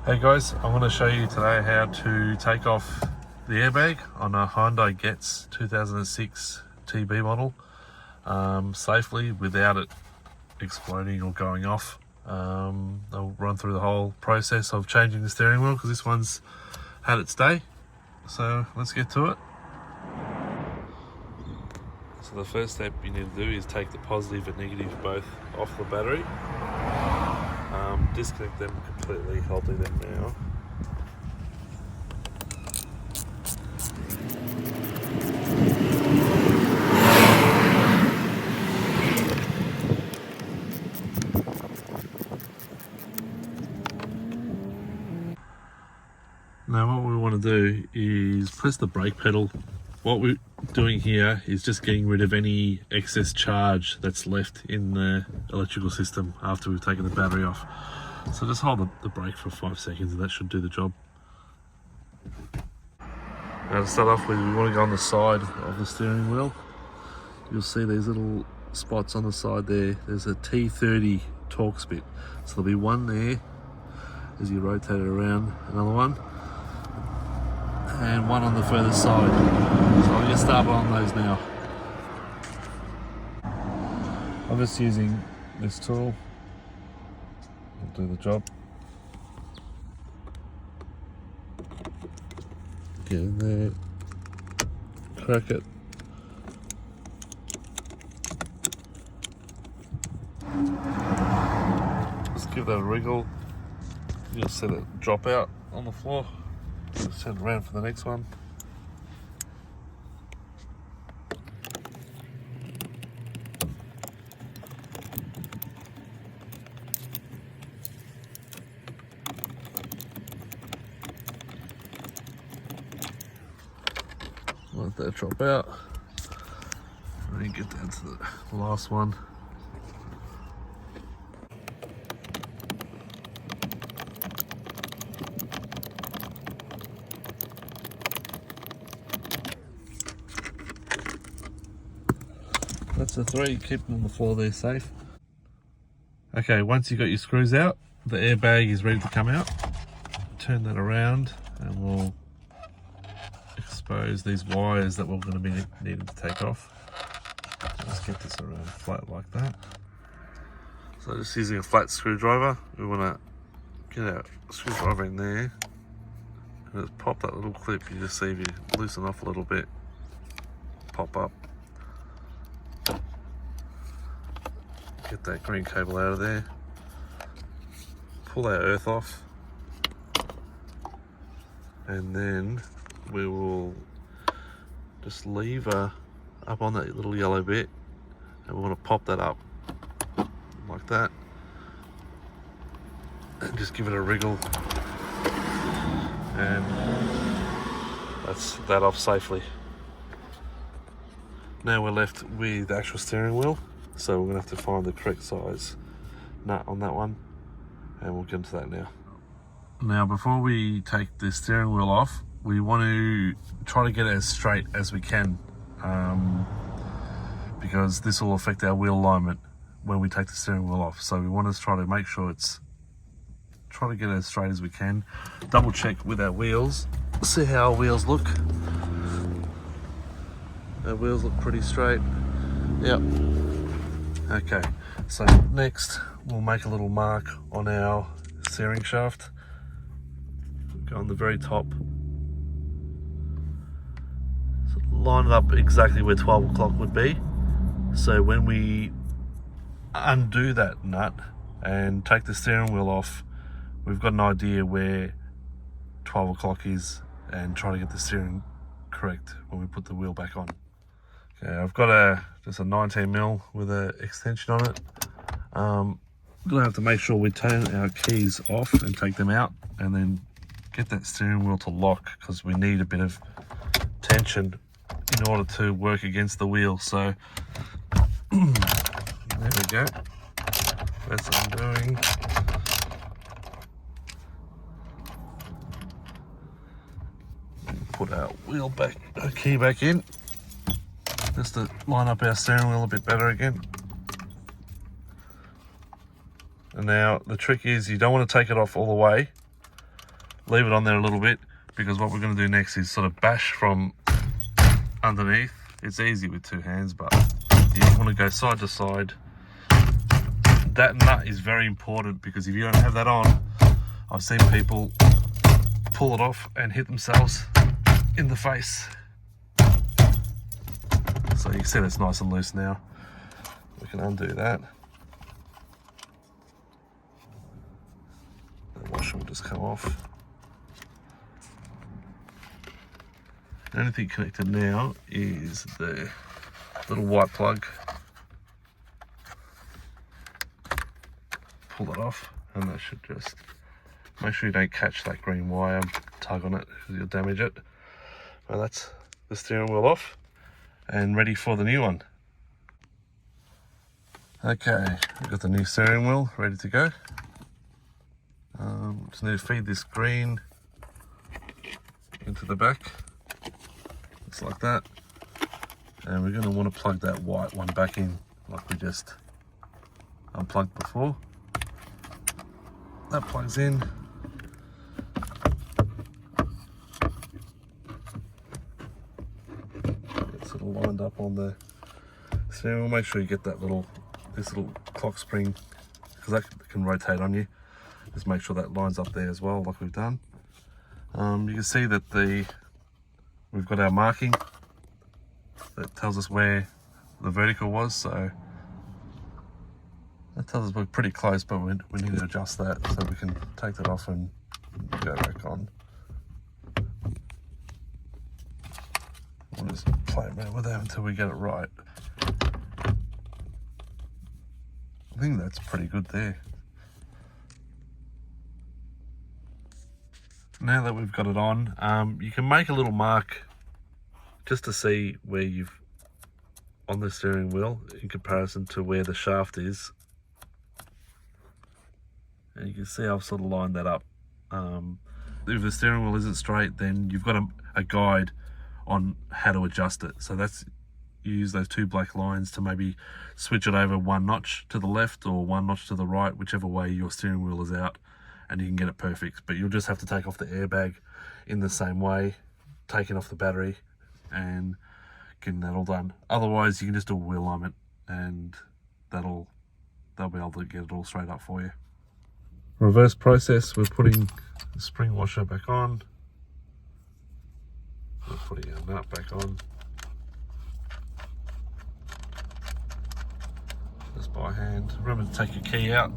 Hey guys, I'm going to show you today how to take off the airbag on a Hyundai Getz 2006 TB model safely without it exploding or going off. I'll run through the whole process of changing the steering wheel because this one's had its day. So let's get to it. So the first step you need to do is take the positive and negative both off the battery. Disconnect them completely. I'll do them now. Now what we want to do is press the brake pedal. What we're doing here is just getting rid of any excess charge that's left in the electrical system after we've taken the battery off. So just hold the brake for 5 seconds and that should do the job. Now to start off with, we want to go on the side of the steering wheel. You'll see these little spots on the side there. There's a T30 Torx bit. So there'll be one there as you rotate it around, another one, and one on the further side. So I'll get started on those now. I'm just using this tool. It'll do the job. Get in there, crack it. Just give that a wriggle. You'll see it drop out on the floor. Just turn around for the next one. Let that drop out. And then get down to the last one. That's the three, keep them on the floor there safe. Okay, once you've got your screws out, the airbag is ready to come out. Turn that around and we'll expose these wires that we're going to be needing to take off. Let's get this around flat like that. So just using a flat screwdriver, we want to get our screwdriver in there and just pop that little clip. You just see if you loosen off a little bit, pop up. Get that green cable out of there. Pull our earth off. And then we will just lever up on that little yellow bit. And we want to pop that up like that. And just give it a wriggle. And that's that off safely. Now we're left with the actual steering wheel. So we're going to have to find the correct size nut on that one, and we'll get into that now. Now before we take the steering wheel off, we want to try to get it as straight as we can, because this will affect our wheel alignment when we take the steering wheel off. So we want to try to make sure try to get it as straight as we can. Double check with our wheels, see how our wheels look. Our wheels look pretty straight. Yep. Okay, so next we'll make a little mark on our steering shaft. Go on the very top. So line it up exactly where 12 o'clock would be. So when we undo that nut and take the steering wheel off, we've got an idea where 12 o'clock is and try to get the steering correct when we put the wheel back on. Okay, I've got just a 19mm with an extension on it. I'm gonna have to make sure we turn our keys off and take them out, and then get that steering wheel to lock, because we need a bit of tension in order to work against the wheel. So there we go. That's what I'm doing. Put our key back in, just to line up our steering wheel a bit better again. And now the trick is you don't want to take it off all the way. leave it on there a little bit, because what we're going to do next is sort of bash from underneath. It's easy with two hands, but you want to go side to side. That nut is very important, because if you don't have that on, I've seen people pull it off and hit themselves in the face. So you can see it's nice and loose now. We can undo that. The washer will just come off. The only thing connected now is the little white plug. Pull that off, and that should just make sure you don't catch that green wire, tug on it, because you'll damage it. Well, that's the steering wheel off and ready for the new one. Okay, we've got the new steering wheel ready to go. Just need to feed this green into the back, just like that. And we're going to want to plug that white one back in, like we just unplugged before. That plugs in. It's sort of lined up on the steering wheel. Make sure you get that this little clock spring, because that can rotate on you. Just make sure that lines up there as well, like we've done. You can see that we've got our marking that tells us where the vertical was, so that tells us we're pretty close, but we need to adjust that, so we can take that off and go back on. We'll just play around with that until we get it right. I think that's pretty good there. Now that we've got it on, you can make a little mark just to see where you've on the steering wheel in comparison to where the shaft is. And you can see I've sort of lined that up. If the steering wheel isn't straight, then you've got a guide on how to adjust it. So you use those two black lines to maybe switch it over one notch to the left or one notch to the right, whichever way your steering wheel is out, and you can get it perfect. But you'll just have to take off the airbag in the same way, taking off the battery and getting that all done. Otherwise, you can just do a wheel alignment, and they'll be able to get it all straight up for you. Reverse process, we're putting the spring washer back on. We're putting our nut back on. Just by hand. Remember to take your key out,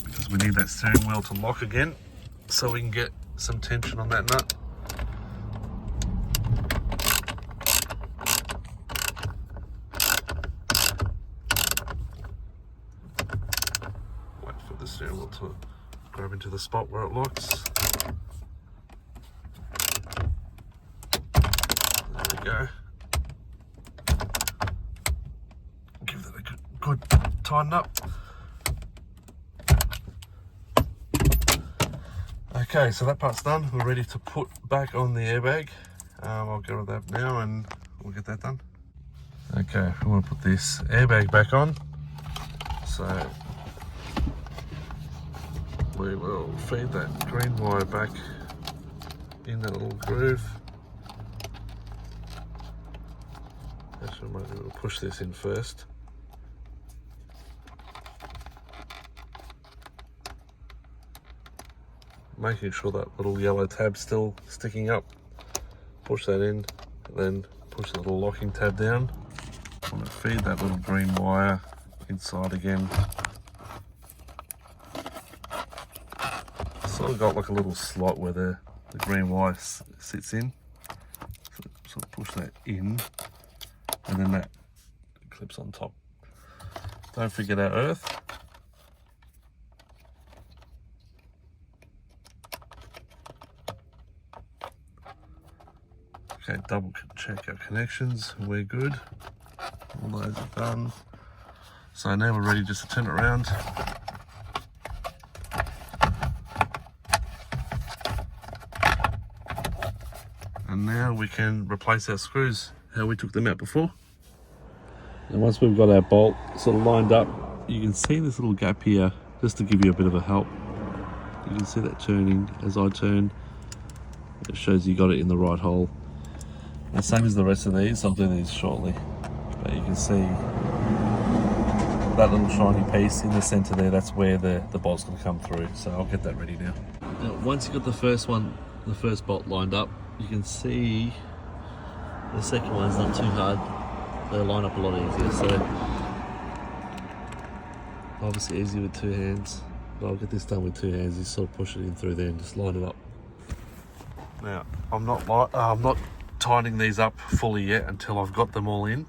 because we need that steering wheel to lock again, so we can get some tension on that nut. Wait for the steering wheel to grab into the spot where it locks. There we go. Give that a good tighten up. Okay, so that part's done. We're ready to put back on the airbag. I'll go with that now and we'll get that done. Okay, we want to put this airbag back on. So we will feed that green wire back in that little groove. Actually, maybe we'll push this in first. Making sure that little yellow tab's still sticking up. Push that in, and then push the little locking tab down. I'm going to feed that little green wire inside again. Sort of got like a little slot where the green wire sits in. So sort of push that in, and then that clips on top. Don't forget our earth. Okay, double check our connections, we're good. All those are done. So now we're ready just to turn it around. And now we can replace our screws, how we took them out before. And once we've got our bolt sort of lined up, you can see this little gap here, just to give you a bit of a help. You can see that turning as I turn. It shows you got it in the right hole. The same as the rest of these. I'll do these shortly. But you can see that little shiny piece in the center there, that's where the bolt's going to come through. So I'll get that ready now. Now once you've got the first bolt lined up, you can see the second one's not too hard. They line up a lot easier. So obviously easy with two hands. But I'll get this done with two hands. You sort of push it in through there and just line it up. Now I'm not tightening these up fully yet until I've got them all in.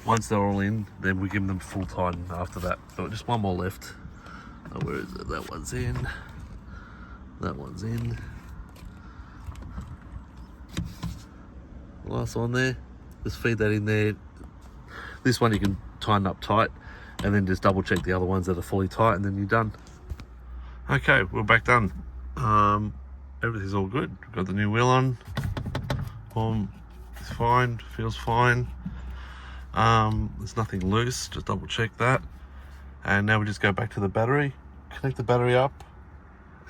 Once they're all in, then we give them full tighten after that. But just one more left. Oh, where is it? That one's in. That one's in. Last one there. Just feed that in there. This one you can tighten up tight and then just double check the other ones that are fully tight and then you're done. Okay, we're back done. Everything's all good. We've got the new wheel on. It's fine, feels fine. There's nothing loose, just double check that. And now we just go back to the battery, connect the battery up,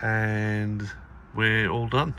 and we're all done.